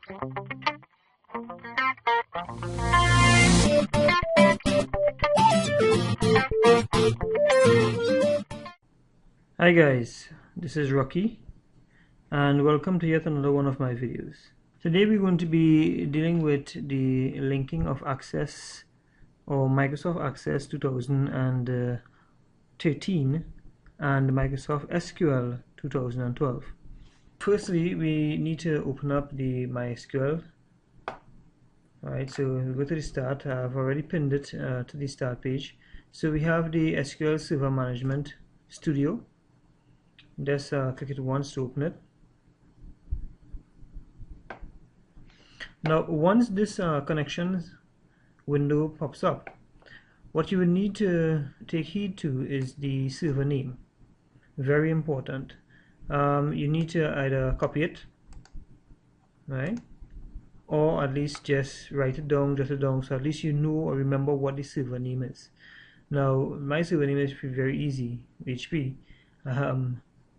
Hi guys, this is Rocky and welcome to yet another one of my videos. Today we're going to be dealing with the linking of Access or Microsoft Access 2013 and Microsoft SQL 2012. Firstly, we need to open up the MySQL. Alright, so we go to the start. I've already pinned it to the start page. So we have the SQL Server Management Studio. Just click it once to open it. Now once this connections window pops up, what you will need to take heed to is the server name. Very important. You need to either copy it, right, or at least just write it down, jot it down, so at least you know or remember what the server name is. Now my server name is very easy, HP,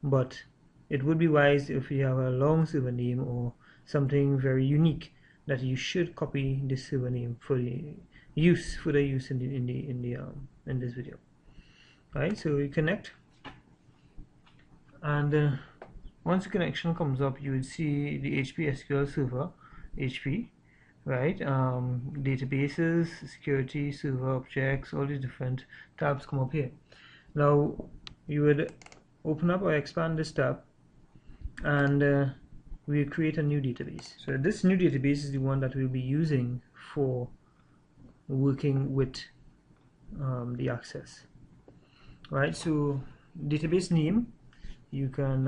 but it would be wise if you have a long server name or something very unique that you should copy this server name for the use in this video. Right, so we connect, and once the connection comes up, you will see the HP SQL Server, HP, right? Databases, security, server objects, all these different tabs come up here. Now you would open up or expand this tab, and we'll create a new database. So this new database is the one that we'll be using for working with the Access. Right, so database name, you can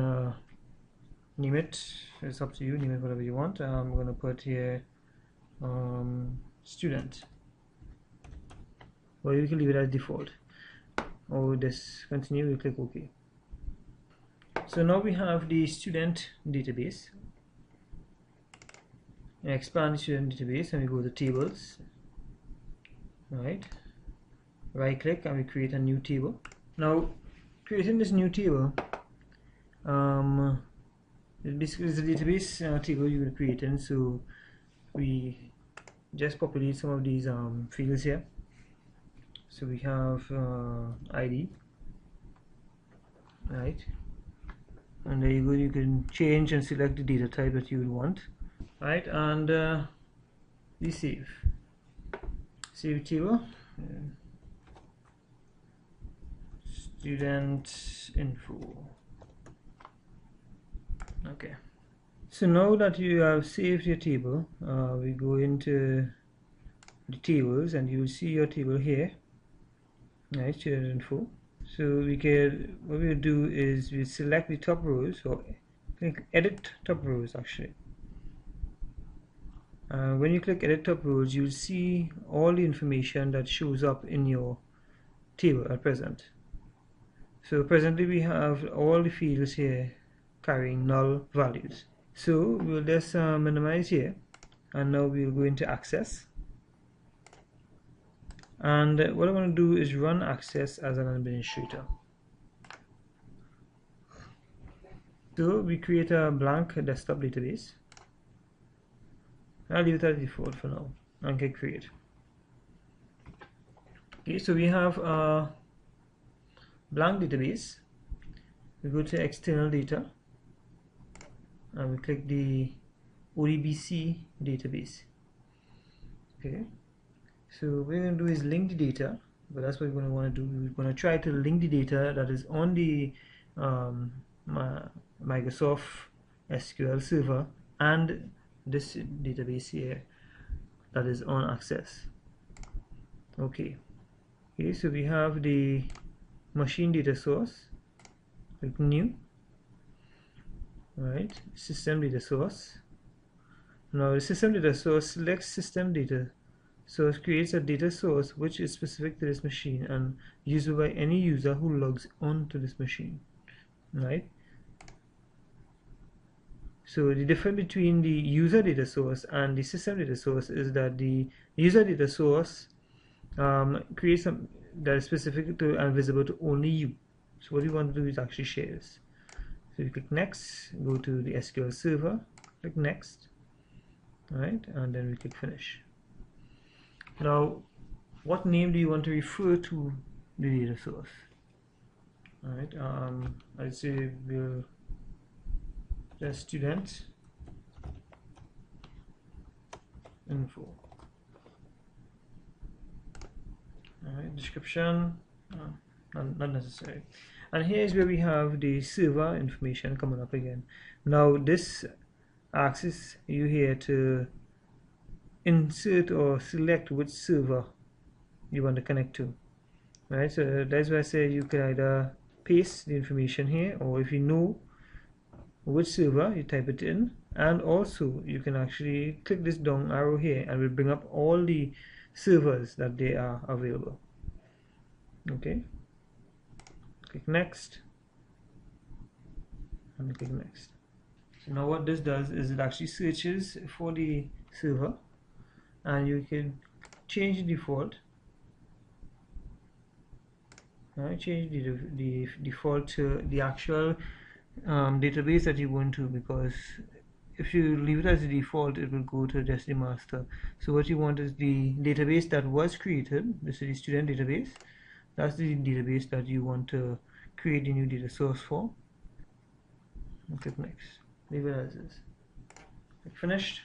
name it, it's up to you, name it whatever you want. I'm going to put here student, or you can leave it as default, or discontinue, we click OK. So now we have the student database. Expand the student database and we go to tables, right click and we create a new table. Now creating this new table, it basically is a database table you will create in, so we just populate some of these fields here. So we have ID, right, and there you go, you can change and select the data type that you would want, right, and we save table, student info. Okay, so now that you have saved your table, we go into the tables and you will see your table here, right, student info. So what we'll do is we select the top rows, or click edit top rows actually. When you click edit top rows, you'll see all the information that shows up in your table at present. So presently we have all the fields here carrying null values. So we'll just minimize here, and now we'll go into Access, and what I'm going to do is run Access as an administrator. So we create a blank desktop database. I'll leave it as default for now and click create. Okay, so we have a blank database. We go to external data and we click the ODBC database. Okay, so what we're going to do is link the data, but that's what we're going to want to do. We're going to try to link the data that is on the Microsoft SQL Server and this database here that is on Access. Okay, so we have the machine data source, click new, right, system data source. Now the system data source selects system data source, creates a data source which is specific to this machine and usable by any user who logs on to this machine, right. So the difference between the user data source and the system data source is that the user data source creates something that is specific to and visible to only you. So what we want to do is actually share this. So you click next, go to the SQL Server, click next, right? And then we click finish. Now, what name do you want to refer to the data source? All right, I'd say we'll just student info. All right, description, not necessary. And here is where we have the server information coming up again. Now this asks you here to insert or select which server you want to connect to. Right, so that's why I say you can either paste the information here, or if you know which server, you type it in, and also you can actually click this down arrow here and will bring up all the servers that they are available. Okay, click next and click next. So now what this does is it actually searches for the server, and you can change the default. Change the default to the actual database that you want to, because if you leave it as the default, it will go to just the master. So what you want is the database that was created. This is the student database. That's the database that you want to create a new data source for. And click next. Leave it as is. Click finished.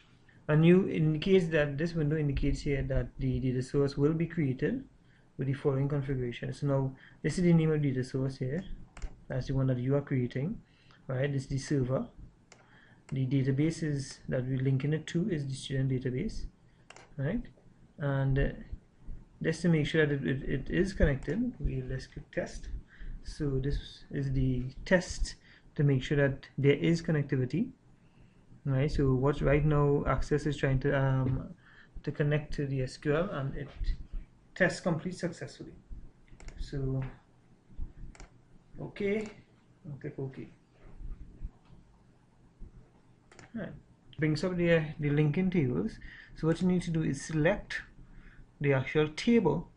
And you indicates that this window indicates here that the data source will be created with the following configuration. So now this is the name of the data source here. That's the one that you are creating, right? This is the server. The database is that we're linking it to is the student database, right? And just to make sure that it is connected, let's click test. So this is the test to make sure that there is connectivity, right? So what's right now, Access is trying to connect to the SQL, and it tests complete successfully. So okay, I'll click OK. Right. Brings up the linking tables. So what you need to do is select the actual table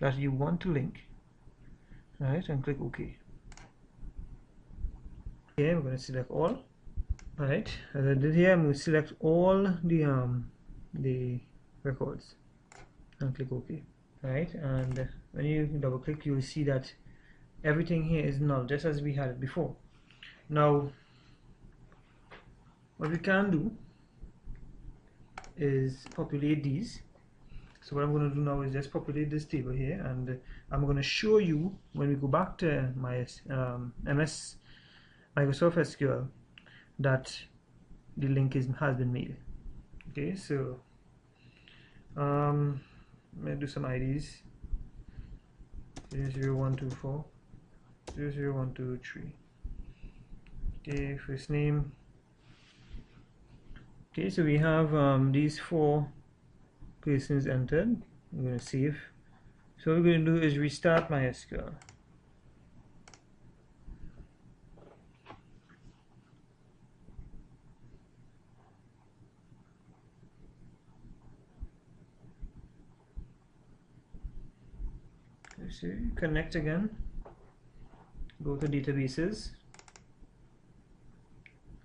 that you want to link, right, and click OK. Okay, we're going to select all. Right, as I did here, I'm going to select all the records and click OK. Right, and when you double click, you will see that everything here is null, just as we had it before. Now what we can do is populate these. So what I'm going to do now is just populate this table here, and I'm going to show you when we go back to my MS Microsoft SQL that the link has been made. Okay, so I'm going to do some IDs. 00124 00123. Okay, first name. Okay, so we have these 4 persons entered. I'm going to save. So what we're going to do is restart my SQL. So connect again, go to databases,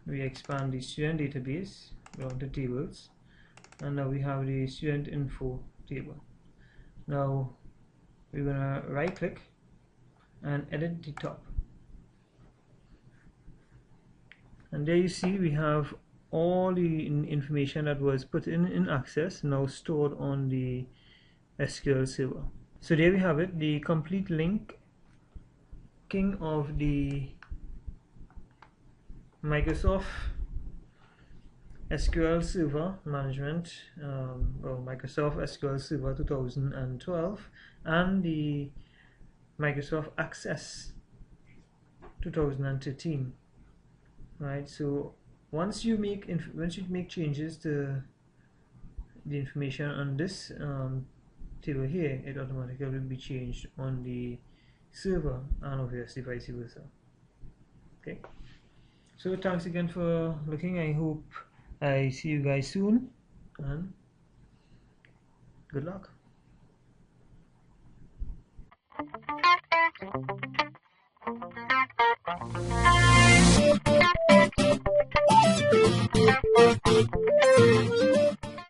we expand the student database, go to tables, and now we have the student info table. Now we're going to right click and edit the top, and there you see we have all the information that was put in Access now stored on the SQL server. So there we have it, the complete linking of the Microsoft SQL Server Management, or Microsoft SQL Server 2012, and the Microsoft Access 2013. Right. So once you make changes to the information on this table here, it automatically will be changed on the server, and obviously vice versa. Okay, so thanks again for looking. I hope I see you guys soon, and good luck.